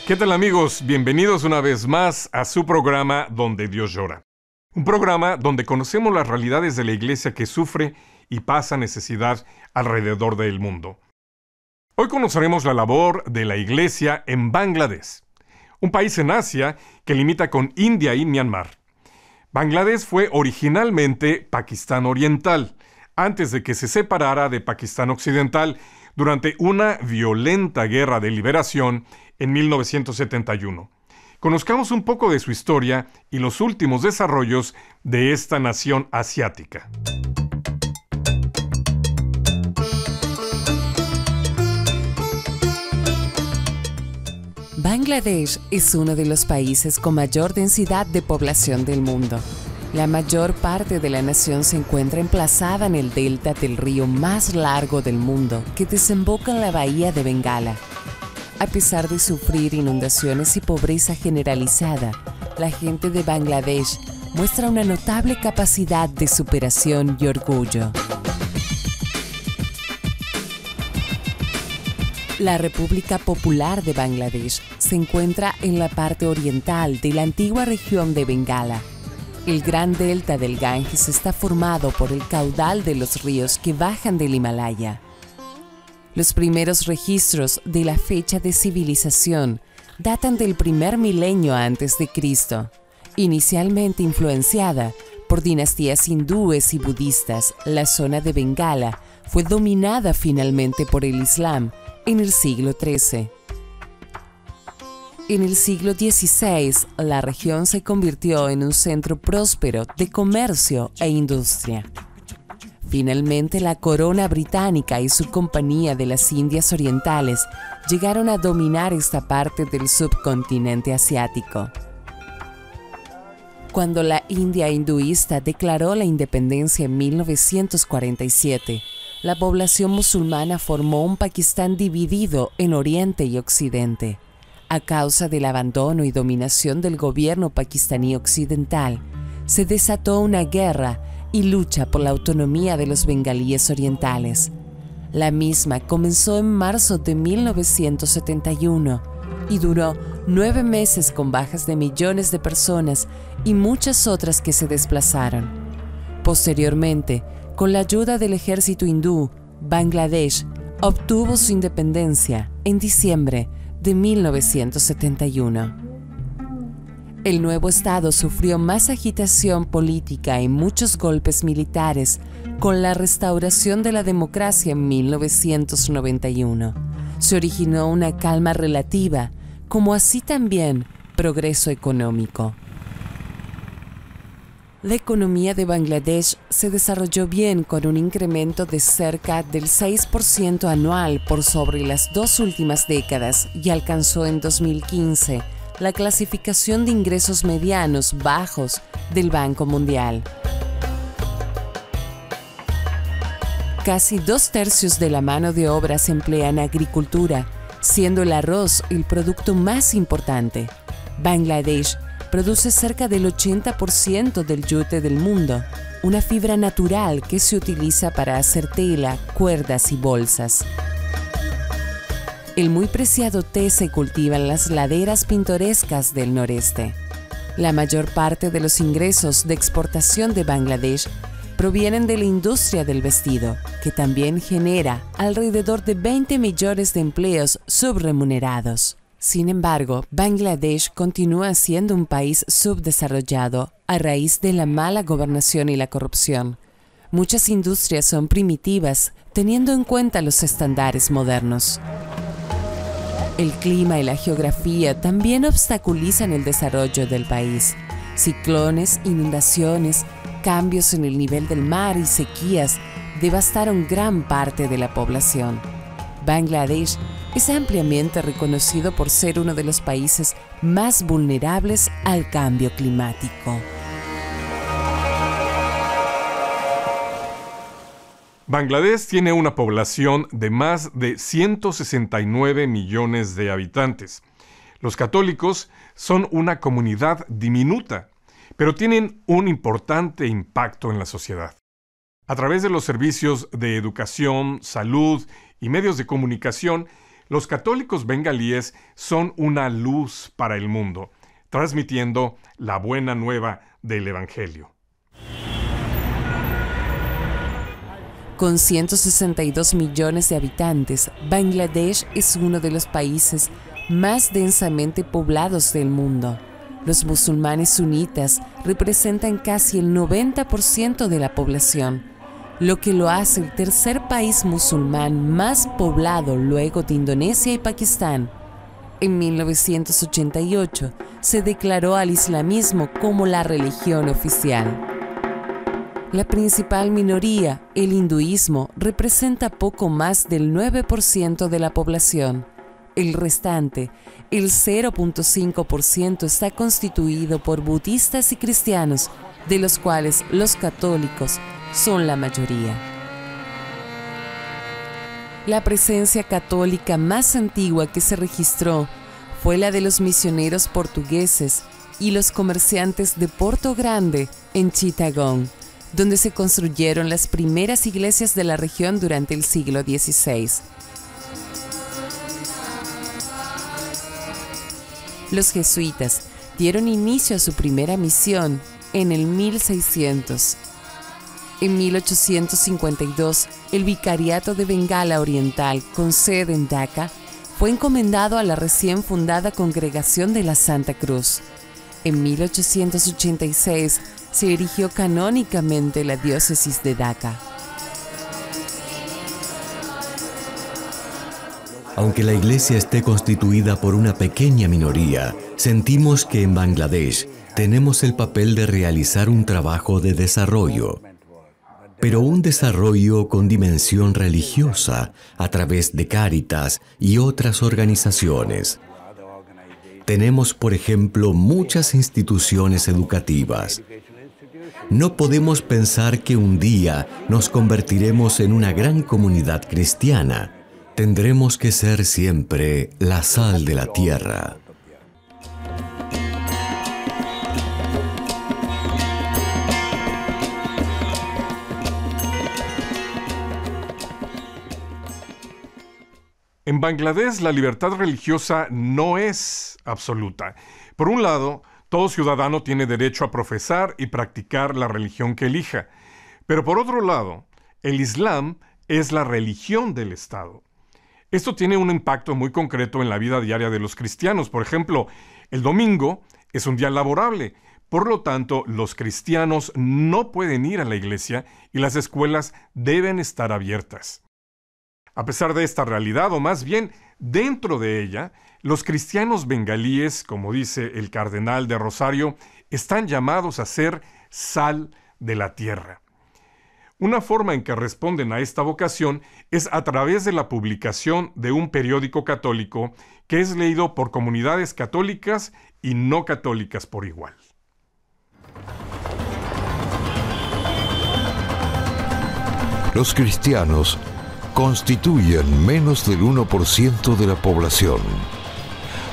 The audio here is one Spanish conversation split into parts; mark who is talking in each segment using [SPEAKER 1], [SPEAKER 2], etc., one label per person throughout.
[SPEAKER 1] ¿Qué tal, amigos? Bienvenidos una vez más a su programa Donde Dios Llora. Un programa donde conocemos las realidades de la iglesia que sufre y pasa necesidad alrededor del mundo. Hoy conoceremos la labor de la iglesia en Bangladesh, un país en Asia que limita con India y Myanmar. Bangladesh fue originalmente Pakistán Oriental, antes de que se separara de Pakistán Occidental durante una violenta guerra de liberación en 1971. Conozcamos un poco de su historia y los últimos desarrollos de esta nación asiática.
[SPEAKER 2] Bangladesh es uno de los países con mayor densidad de población del mundo. La mayor parte de la nación se encuentra emplazada en el delta del río más largo del mundo, que desemboca en la bahía de Bengala. A pesar de sufrir inundaciones y pobreza generalizada, la gente de Bangladesh muestra una notable capacidad de superación y orgullo. La República Popular de Bangladesh se encuentra en la parte oriental de la antigua región de Bengala. El gran delta del Ganges está formado por el caudal de los ríos que bajan del Himalaya. Los primeros registros de la fecha de civilización datan del primer milenio antes de Cristo. Inicialmente influenciada por dinastías hindúes y budistas, la zona de Bengala fue dominada finalmente por el Islam en el siglo XIII. En el siglo XVI, la región se convirtió en un centro próspero de comercio e industria. Finalmente, la corona británica y su Compañía de las Indias Orientales llegaron a dominar esta parte del subcontinente asiático. Cuando la India hinduista declaró la independencia en 1947, la población musulmana formó un Pakistán dividido en Oriente y Occidente. A causa del abandono y dominación del gobierno pakistaní occidental, se desató una guerra y lucha por la autonomía de los bengalíes orientales. La misma comenzó en marzo de 1971 y duró 9 meses con bajas de millones de personas y muchas otras que se desplazaron. Posteriormente, con la ayuda del ejército hindú, Bangladesh obtuvo su independencia en diciembre de 1971. El nuevo estado sufrió más agitación política y muchos golpes militares con la restauración de la democracia en 1991. Se originó una calma relativa, como así también progreso económico. La economía de Bangladesh se desarrolló bien con un incremento de cerca del 6% anual por sobre las 2 últimas décadas y alcanzó en 2015 la clasificación de ingresos medianos bajos del Banco Mundial. Casi 2/3 de la mano de obra se emplea en agricultura, siendo el arroz el producto más importante. Bangladesh produce cerca del 80% del yute del mundo, una fibra natural que se utiliza para hacer tela, cuerdas y bolsas. El muy preciado té se cultiva en las laderas pintorescas del noreste. La mayor parte de los ingresos de exportación de Bangladesh provienen de la industria del vestido, que también genera alrededor de 20 millones de empleos subremunerados. Sin embargo, Bangladesh continúa siendo un país subdesarrollado a raíz de la mala gobernación y la corrupción. Muchas industrias son primitivas, teniendo en cuenta los estándares modernos. El clima y la geografía también obstaculizan el desarrollo del país. Ciclones, inundaciones, cambios en el nivel del mar y sequías devastaron gran parte de la población. Bangladesh es ampliamente reconocido por ser uno de los países más vulnerables al cambio climático.
[SPEAKER 1] Bangladesh tiene una población de más de 169 millones de habitantes. Los católicos son una comunidad diminuta, pero tienen un importante impacto en la sociedad. A través de los servicios de educación, salud y medios de comunicación, los católicos bengalíes son una luz para el mundo, transmitiendo la buena nueva del Evangelio.
[SPEAKER 2] Con 162 millones de habitantes, Bangladesh es uno de los países más densamente poblados del mundo. Los musulmanes sunitas representan casi el 90% de la población, lo que lo hace el tercer país musulmán más poblado luego de Indonesia y Pakistán. En 1988 se declaró al islamismo como la religión oficial. La principal minoría, el hinduismo, representa poco más del 9% de la población. El restante, el 0.5%, está constituido por budistas y cristianos, de los cuales los católicos son la mayoría. La presencia católica más antigua que se registró fue la de los misioneros portugueses y los comerciantes de Porto Grande, en Chittagong, donde se construyeron las primeras iglesias de la región durante el siglo XVI. Los jesuitas dieron inicio a su primera misión en el 1600. En 1852, el Vicariato de Bengala Oriental, con sede en Dhaka, fue encomendado a la recién fundada Congregación de la Santa Cruz. En 1886, se erigió canónicamente la diócesis de Dhaka.
[SPEAKER 3] Aunque la iglesia esté constituida por una pequeña minoría, sentimos que en Bangladesh tenemos el papel de realizar un trabajo de desarrollo, pero un desarrollo con dimensión religiosa a través de Cáritas y otras organizaciones. Tenemos, por ejemplo, muchas instituciones educativas. No podemos pensar que un día nos convertiremos en una gran comunidad cristiana. Tendremos que ser siempre la sal de la tierra.
[SPEAKER 1] En Bangladesh, la libertad religiosa no es absoluta. Por un lado, todo ciudadano tiene derecho a profesar y practicar la religión que elija. Pero por otro lado, el Islam es la religión del Estado. Esto tiene un impacto muy concreto en la vida diaria de los cristianos. Por ejemplo, el domingo es un día laborable. Por lo tanto, los cristianos no pueden ir a la iglesia y las escuelas deben estar abiertas. A pesar de esta realidad, o más bien dentro de ella, los cristianos bengalíes, como dice el cardenal de Rosario, están llamados a ser sal de la tierra. Una forma en que responden a esta vocación es a través de la publicación de un periódico católico que es leído por comunidades católicas y no católicas por igual.
[SPEAKER 4] Los cristianos constituyen menos del 1% de la población.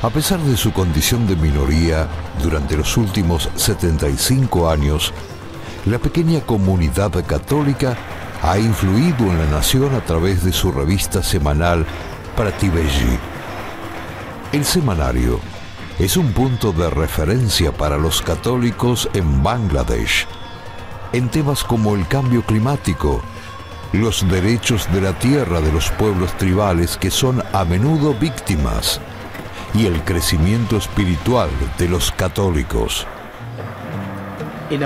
[SPEAKER 4] A pesar de su condición de minoría, durante los últimos 75 años, la pequeña comunidad católica ha influido en la nación a través de su revista semanal Pratibheji. El semanario es un punto de referencia para los católicos en Bangladesh, en temas como el cambio climático, los derechos de la tierra de los pueblos tribales que son a menudo víctimas, y el crecimiento espiritual de los católicos.
[SPEAKER 3] En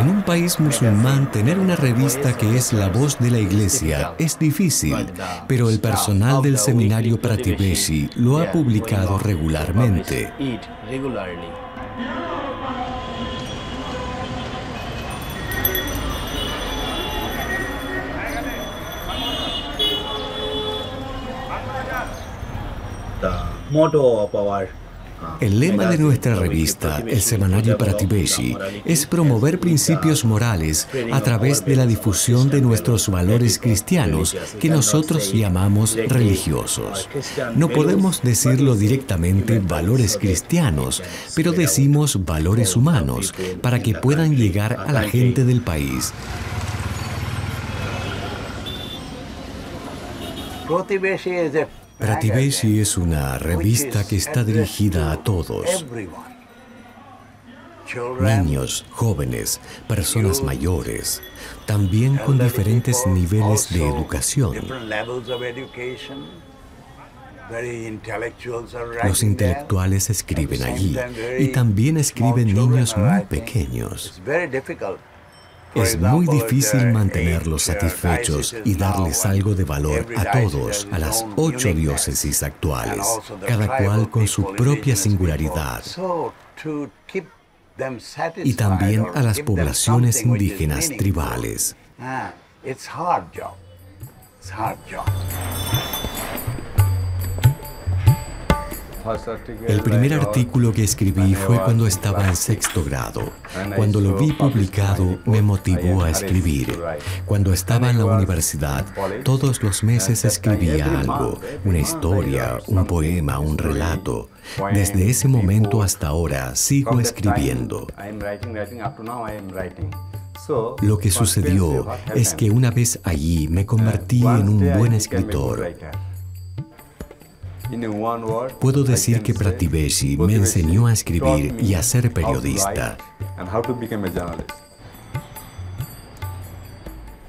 [SPEAKER 3] un país musulmán, tener una revista que es la voz de la iglesia es difícil, pero el personal del seminario Pratibheji lo ha publicado regularmente. El lema de nuestra revista, el semanario Pratibheji, es promover principios morales a través de la difusión de nuestros valores cristianos que nosotros llamamos religiosos. No podemos decirlo directamente valores cristianos, pero decimos valores humanos para que puedan llegar a la gente del país. Pratibheshi es una revista que está dirigida a todos. Niños, jóvenes, personas mayores, también con diferentes niveles de educación. Los intelectuales escriben allí y también escriben niños muy pequeños. Es muy difícil mantenerlos satisfechos y darles algo de valor a todos, a las 8 diócesis actuales, cada cual con su propia singularidad. Y también a las poblaciones indígenas tribales. El primer artículo que escribí fue cuando estaba en 6º grado. Cuando lo vi publicado, me motivó a escribir. Cuando estaba en la universidad, todos los meses escribía algo, una historia, un poema, un relato. Desde ese momento hasta ahora sigo escribiendo. Lo que sucedió es que una vez allí me convertí en un buen escritor. Puedo decir que Pratibheshi me enseñó a escribir y a ser periodista.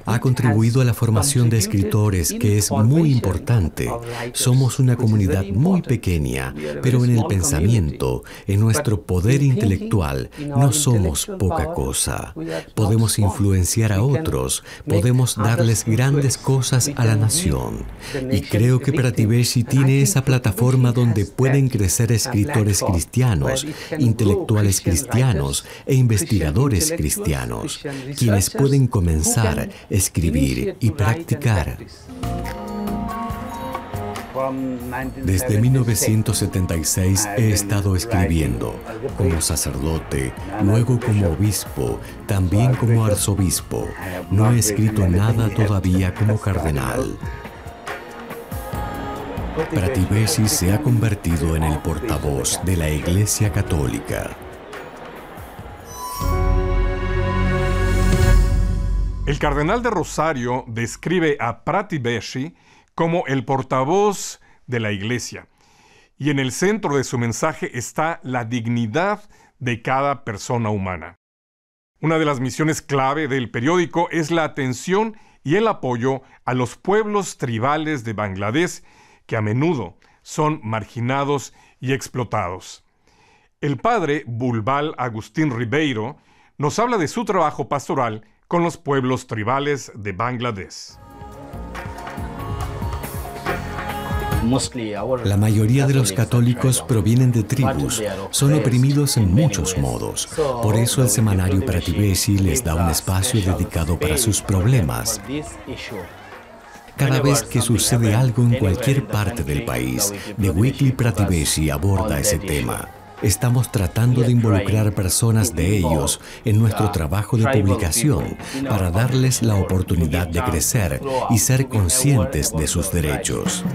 [SPEAKER 3] Ha contribuido a la formación de escritores, que es muy importante. Somos una comunidad muy pequeña, pero en el pensamiento, en nuestro poder intelectual, no somos poca cosa. Podemos influenciar a otros, podemos darles grandes cosas a la nación. Y creo que Pratibheshi tiene esa plataforma donde pueden crecer escritores cristianos, intelectuales cristianos e investigadores cristianos, quienes pueden comenzar a escribir y practicar. Desde 1976 he estado escribiendo, como sacerdote, luego como obispo, también como arzobispo. No he escrito nada todavía como cardenal. Pratibheshi se ha convertido en el portavoz de la Iglesia Católica.
[SPEAKER 1] El cardenal de Rosario describe a Pratibheshi como el portavoz de la Iglesia, y en el centro de su mensaje está la dignidad de cada persona humana. Una de las misiones clave del periódico es la atención y el apoyo a los pueblos tribales de Bangladesh, que a menudo son marginados y explotados. El padre Bulbal Agustín Ribeiro nos habla de su trabajo pastoral con los pueblos tribales de Bangladesh.
[SPEAKER 3] La mayoría de los católicos provienen de tribus, son oprimidos en muchos modos. Por eso el semanario Pratibheshi les da un espacio dedicado para sus problemas. Cada vez que sucede algo en cualquier parte del país, The Weekly Pratibheshi aborda ese tema. Estamos tratando de involucrar personas de ellos en nuestro trabajo de publicación para darles la oportunidad de crecer y ser conscientes de sus derechos.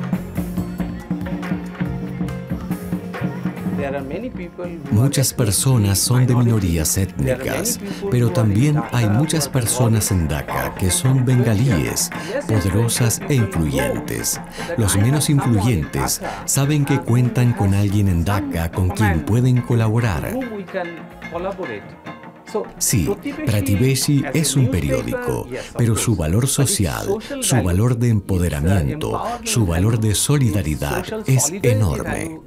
[SPEAKER 3] Muchas personas son de minorías étnicas, pero también hay muchas personas en Dhaka que son bengalíes, poderosas e influyentes. Los menos influyentes saben que cuentan con alguien en Dhaka con quien pueden colaborar. Sí, Pratibheshi es un periódico, pero su valor social, su valor de empoderamiento, su valor de solidaridad es enorme.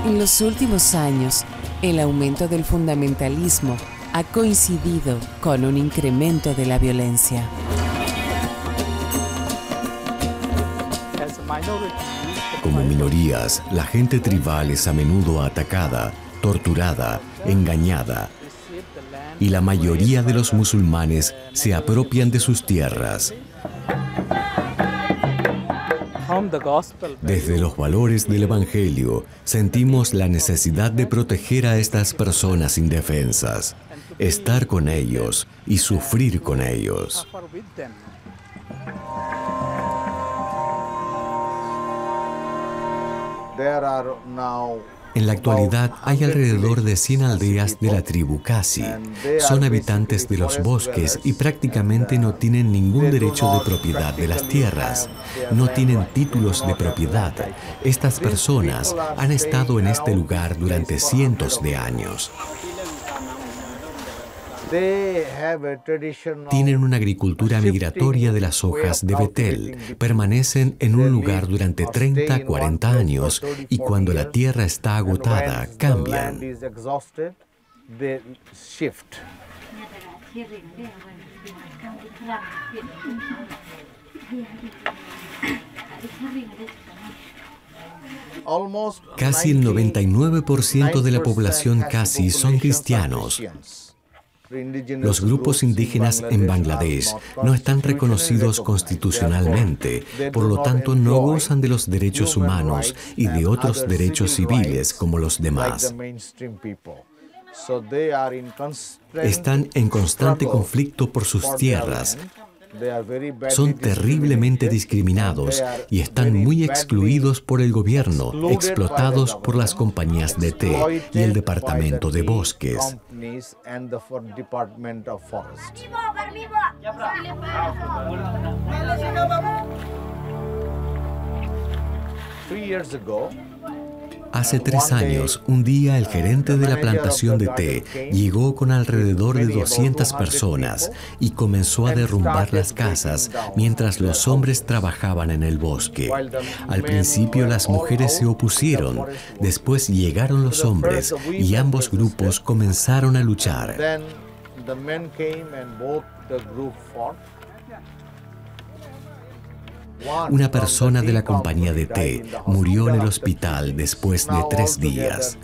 [SPEAKER 2] En los últimos años, el aumento del fundamentalismo ha coincidido con un incremento de la violencia.
[SPEAKER 3] Como minorías, la gente tribal es a menudo atacada, torturada, engañada, y la mayoría de los musulmanes se apropian de sus tierras. Desde los valores del Evangelio, sentimos la necesidad de proteger a estas personas indefensas, estar con ellos y sufrir con ellos. En la actualidad hay alrededor de 100 aldeas de la tribu Khasi. Son habitantes de los bosques y prácticamente no tienen ningún derecho de propiedad de las tierras. No tienen títulos de propiedad. Estas personas han estado en este lugar durante cientos de años. Tienen una agricultura migratoria de las hojas de betel. Permanecen en un lugar durante 30 a 40 años y cuando la tierra está agotada, cambian. Casi el 99% de la población Khasi son cristianos. Los grupos indígenas en Bangladesh no están reconocidos constitucionalmente, por lo tanto no gozan de los derechos humanos y de otros derechos civiles como los demás. Están en constante conflicto por sus tierras. Son terriblemente discriminados y están muy excluidos por el gobierno, explotados por las compañías de té y el departamento de bosques. Hace 3 años, un día el gerente de la plantación de té llegó con alrededor de 200 personas y comenzó a derrumbar las casas mientras los hombres trabajaban en el bosque. Al principio las mujeres se opusieron, después llegaron los hombres y ambos grupos comenzaron a luchar. Una persona de la compañía de té murió en el hospital después de 3 días.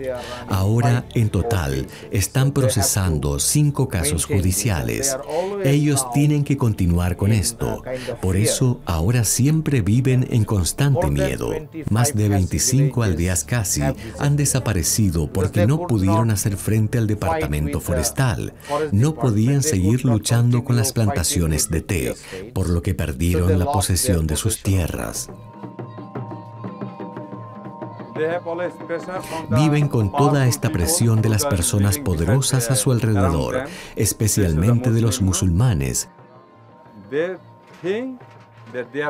[SPEAKER 3] Ahora, en total, están procesando 5 casos judiciales. Ellos tienen que continuar con esto. Por eso, ahora siempre viven en constante miedo. Más de 25 aldeas Khasi han desaparecido porque no pudieron hacer frente al departamento forestal. No podían seguir luchando con las plantaciones de té, por lo que perdieron la posesión de sus tierras. Viven con toda esta presión de las personas poderosas a su alrededor, especialmente de los musulmanes.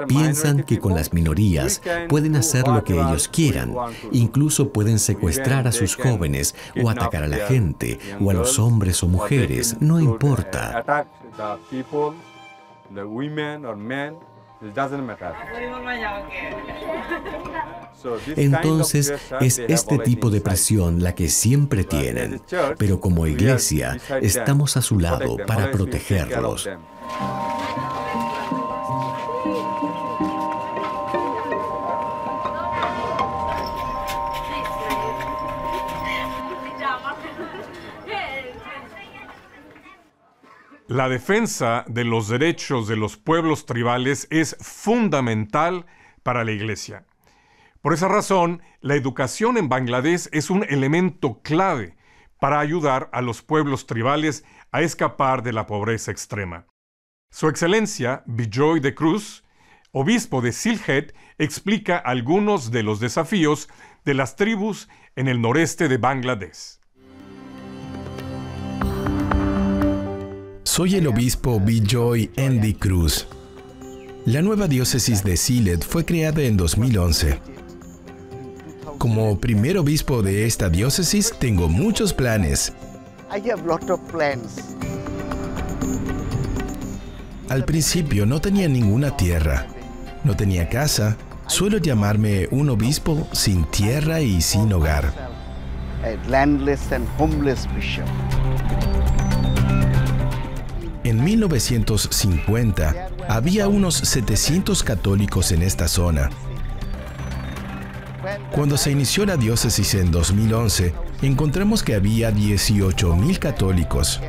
[SPEAKER 3] Piensan que con las minorías pueden hacer lo que ellos quieran, incluso pueden secuestrar a sus jóvenes o atacar a la gente, o a los hombres o mujeres, no importa. Entonces, es este tipo de presión la que siempre tienen, pero como iglesia estamos a su lado para protegerlos.
[SPEAKER 1] La defensa de los derechos de los pueblos tribales es fundamental para la Iglesia. Por esa razón, la educación en Bangladesh es un elemento clave para ayudar a los pueblos tribales a escapar de la pobreza extrema. Su Excelencia, Bijoy de Cruz, obispo de Sylhet, explica algunos de los desafíos de las tribus en el noreste de Bangladesh.
[SPEAKER 5] Soy el obispo Bijoy N.D. Cruz. La nueva diócesis de Sylhet fue creada en 2011. Como primer obispo de esta diócesis, tengo muchos planes. Al principio no tenía ninguna tierra, no tenía casa. Suelo llamarme un obispo sin tierra y sin hogar. En 1950, había unos 700 católicos en esta zona. Cuando se inició la diócesis en 2011, encontramos que había 18,000 católicos.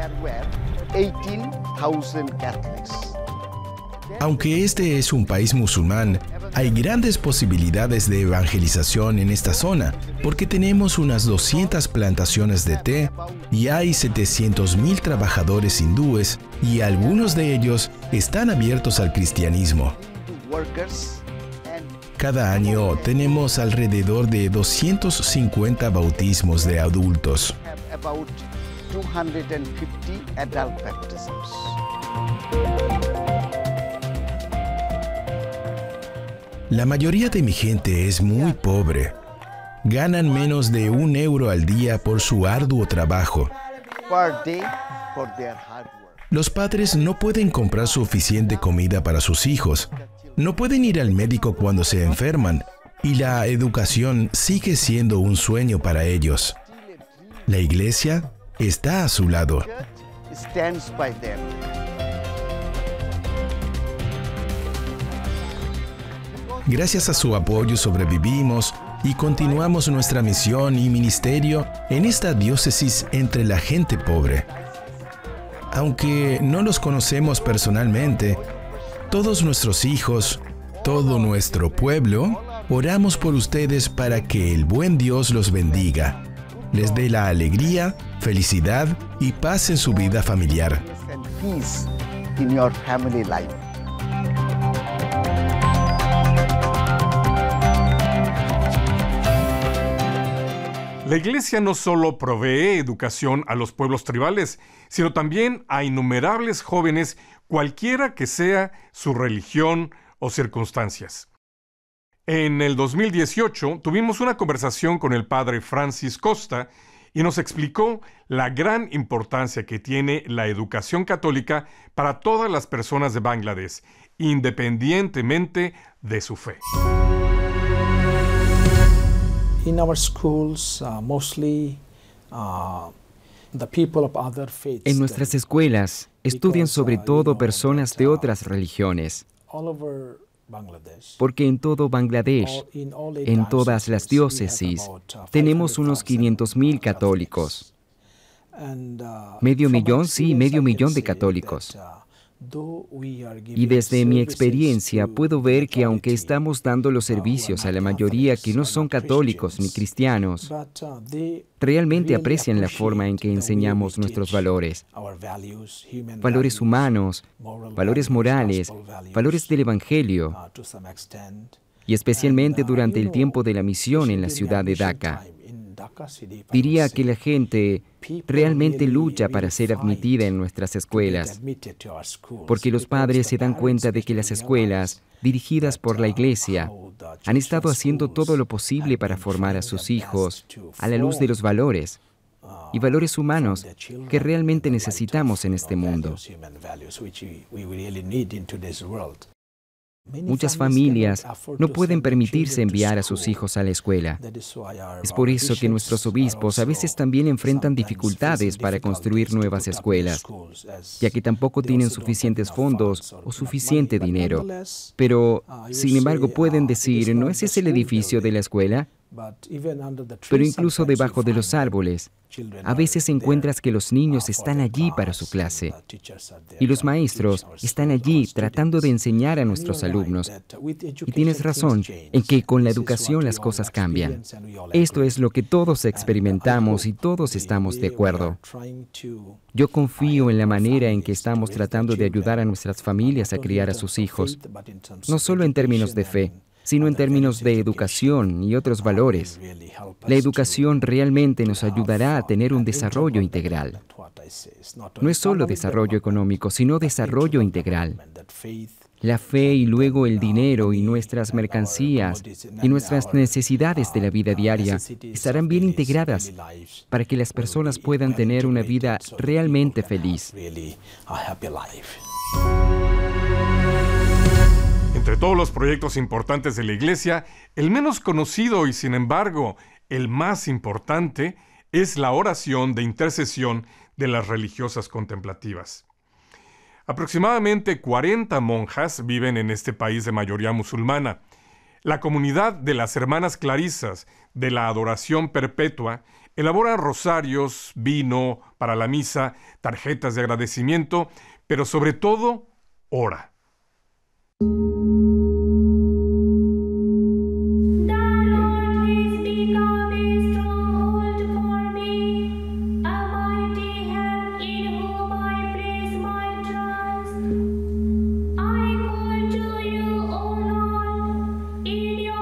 [SPEAKER 5] Aunque este es un país musulmán, hay grandes posibilidades de evangelización en esta zona, porque tenemos unas 200 plantaciones de té y hay 700,000 trabajadores hindúes y algunos de ellos están abiertos al cristianismo. Cada año tenemos alrededor de 250 bautismos de adultos.
[SPEAKER 6] About 250 adult baptisms.
[SPEAKER 5] La mayoría de mi gente es muy pobre. Ganan menos de €1 al día por su arduo trabajo.
[SPEAKER 6] Per day for their hard work.
[SPEAKER 5] Los padres no pueden comprar suficiente comida para sus hijos. No pueden ir al médico cuando se enferman. Y la educación sigue siendo un sueño para ellos. La iglesia está a su lado.
[SPEAKER 6] Church stands by them.
[SPEAKER 5] Gracias a su apoyo sobrevivimos y continuamos nuestra misión y ministerio en esta diócesis entre la gente pobre. Aunque no los conocemos personalmente, todos nuestros hijos, todo nuestro pueblo, oramos por ustedes para que el buen Dios los bendiga, les dé la alegría, felicidad y paz en su vida familiar.
[SPEAKER 6] And peace in your family life.
[SPEAKER 1] La Iglesia no solo provee educación a los pueblos tribales, sino también a innumerables jóvenes, cualquiera que sea su religión o circunstancias. En el 2018 tuvimos una conversación con el padre Francis Costa y nos explicó la gran importancia que tiene la educación católica para todas las personas de Bangladesh, independientemente de su fe.
[SPEAKER 7] In our schools, mostly the people of other faiths.
[SPEAKER 8] En nuestras escuelas estudian sobre todo personas de otras religiones,
[SPEAKER 7] All over Bangladesh.
[SPEAKER 8] porque en todo Bangladesh, en todas las diócesis, tenemos unos 500,000 católicos. Medio millón, sí, medio millón de católicos. Y desde mi experiencia puedo ver que aunque estamos dando los servicios a la mayoría que no son católicos ni cristianos, realmente aprecian la forma en que enseñamos nuestros valores. Valores humanos, valores morales, valores del Evangelio, y especialmente durante el tiempo de la misión en la ciudad de Dhaka. Diría que la gente realmente lucha para ser admitida en nuestras escuelas, porque los padres se dan cuenta de que las escuelas, dirigidas por la Iglesia, han estado haciendo todo lo posible para formar a sus hijos a la luz de los valores y valores humanos que realmente necesitamos en este mundo. Muchas familias no pueden permitirse enviar a sus hijos a la escuela. Es por eso que nuestros obispos a veces también enfrentan dificultades para construir nuevas escuelas, ya que tampoco tienen suficientes fondos o suficiente dinero. Pero, sin embargo, pueden decir, ¿no es ese el edificio de la escuela? Pero incluso debajo de los árboles, a veces encuentras que los niños están allí para su clase y los maestros están allí tratando de enseñar a nuestros alumnos. Y tienes razón en que con la educación las cosas cambian. Esto es lo que todos experimentamos y todos estamos de acuerdo. Yo confío en la manera en que estamos tratando de ayudar a nuestras familias a criar a sus hijos, no solo en términos de fe, sino en términos de educación y otros valores. La educación realmente nos ayudará a tener un desarrollo integral. No es solo desarrollo económico, sino desarrollo integral. La fe y luego el dinero y nuestras mercancías y nuestras necesidades de la vida diaria estarán bien integradas para que las personas puedan tener una vida realmente feliz.
[SPEAKER 1] Entre todos los proyectos importantes de la Iglesia, el menos conocido y sin embargo el más importante es la oración de intercesión de las religiosas contemplativas. Aproximadamente 40 monjas viven en este país de mayoría musulmana. La comunidad de las Hermanas Clarisas de la Adoración Perpetua elabora rosarios, vino para la misa, tarjetas de agradecimiento, pero sobre todo, ora.
[SPEAKER 9] In your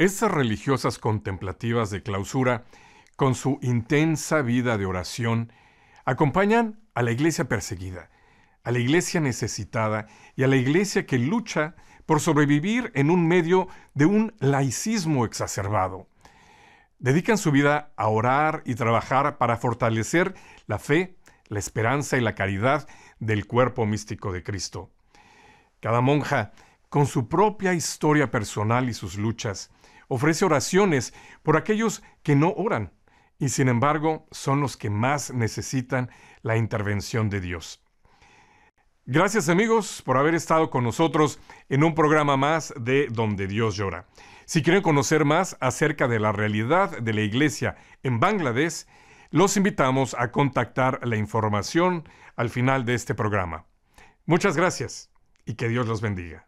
[SPEAKER 1] Estas religiosas contemplativas de clausura, con su intensa vida de oración, acompañan a la iglesia perseguida, a la iglesia necesitada y a la iglesia que lucha por sobrevivir en un medio de un laicismo exacerbado. Dedican su vida a orar y trabajar para fortalecer la fe, la esperanza y la caridad del cuerpo místico de Cristo. Cada monja, con su propia historia personal y sus luchas, ofrece oraciones por aquellos que no oran y sin embargo son los que más necesitan la intervención de Dios. Gracias amigos por haber estado con nosotros en un programa más de Donde Dios Llora. Si quieren conocer más acerca de la realidad de la iglesia en Bangladesh, los invitamos a contactar la información al final de este programa. Muchas gracias y que Dios los bendiga.